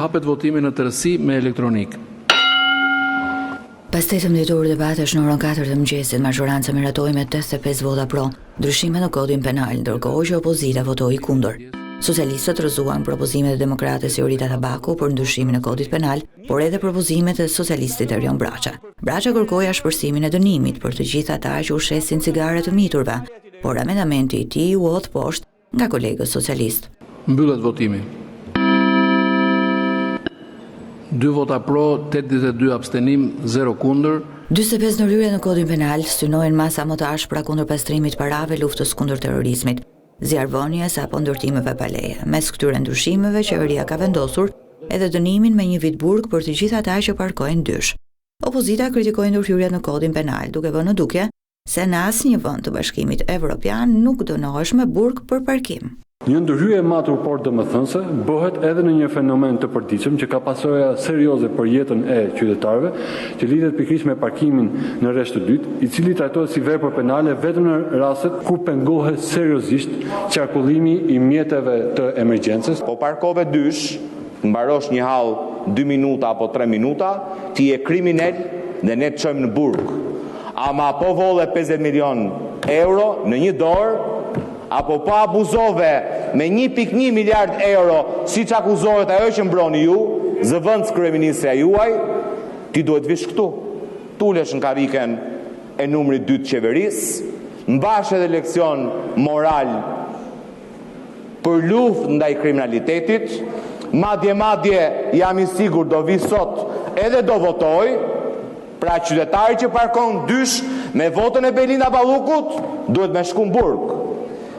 Hapet votimi në tërësi me elektronik. Pas 18 ditor debatesh në orën 4 të mëngjesit, majoranca miratoi me 85 vota pro ndryshime në kodin penal, ndërkohë që opozita votoi kundër. Socialistët rrëzuan propozimet e demokrates Jorita Tabaku për ndryshimin e kodit penal, por edhe propozimet e socialistit Erion Braça. Braça kërkoi ashpërsimin e dënimit për të gjithë ata që ushesin cigare të miturve, por amendamenti i tij u hodh poshtë nga kolegët socialist. Mbyllet votimi. 2 vota pro, 82 abstenim, 0 kundër. 45 ndryrje në kodin penal synojnë masa më të ashpra kundër pastrimit parave, luftës kundër terrorizmit, zjarrvonjes apo ndërtimeve pa leje. Mes këtyre ndryshimeve, qeveria ka vendosur edhe dënimin me 1 vit burg për të gjithë ata që parkojnë dysh. Opozita kritikoi ndërhyrjet në kodin penal, duke vënë në dukje se në asnjë vend të Bashkimit Evropian nuk dënohesh me burg për parkim. Një ndërhyrje ma turpor domethënëse bëhet edhe në një fenomen të përditshëm që ka pasoja serioze për jetën e qytetarëve, që lidhet pikërisht me parkimin në rresht të dytë, i cili trajtohet si vepër penale vetëm në rastet kur pengohet seriozisht qarkullimi i mjeteve të emergjencës. Po parkove dysh, mbarosh një hall 2 minuta apo 3 minuta, ti je kriminal dhe ne të çojmë në burg. Ama po volle 50 milion euro në një dorë, apo pa abuzove me 1.1 miliard euro, si që akuzohet ajo që mbroni ju, zëvendës kryeministra juaj, ti duhet vish këtu. Tulesh në kariken e numrit 2 të qeverisë, mbash edhe leksion moral për luftë ndaj kriminalitetit, madje jam i sigur do vi sot edhe do votoj, pra qytetari që parkon dysh me votën e Belinda Ballukut, duhet me shku në burg.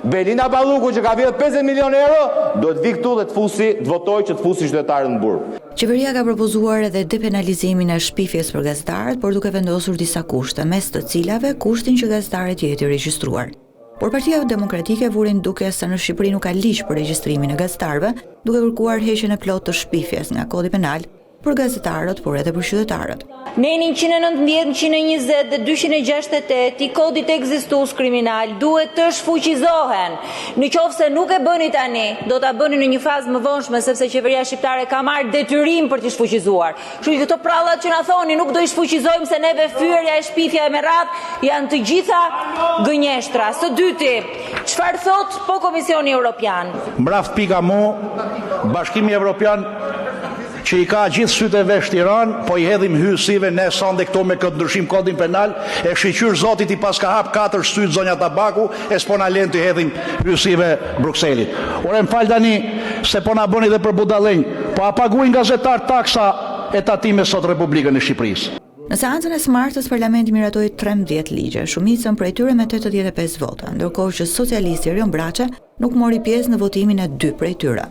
Belinda Balluku që ka vjedhur 50 milion euro, duhet vi këtu dhe të votoj që të fusi qytetarët në burg. Qeveria ka propozuar edhe depenalizimin e shpifjes për gazetarët, por duke vendosur disa kushte, mes të cilave kushtin që gazetarët jetë i regjistruar. Por Partia Demokratike vuri në dukje se në Shqipëri nuk ka ligj për regjistrimin e gazetarëve, duke kërkuar heqjen e plotë të shpifjes nga kodi penal për gazetarët, por edhe për qytetarët. Ne 119, 120 dhe 268 i kodit ekzistus kriminal duhet të shfuqizohen. Në qoftë se nuk e bëni tani, do ta bëni në një fazë më vonshme, sepse qeveria shqiptare ka marrë detyrim për të shfuqizuar. Kështu që këto prallat që na thoni nuk do i shfuqizojmë se neve fyerja e shpifja e me radhë janë të gjitha gënjeshtra. Së dyti, çfarë thot po Komisioni Evropian? Mbraft pika mo, Bashkimi Evropian që i ka gjithë sytë e vesh Tiran, po i hedhim hyjësive ne sonde këto me këtë ndryshim kodin penal, e shqyqyr zotit i pas ka hap 4 sytë zonja Tabaku, e s'po na len të hedhim hyjësive Brukselit. Ore më fal tani se po na bëni dhe për budallënj, po a paguajnë gazetar taksa e tatime sot Republikën e Shqipërisë. Në seancën e smartës, parlamenti miratoi 13 ligje, shumicën prej tyre me 85 vota, ndërkohë që socialisti Erion Braça nuk mori pjesë në votimin e 2 prej tyre.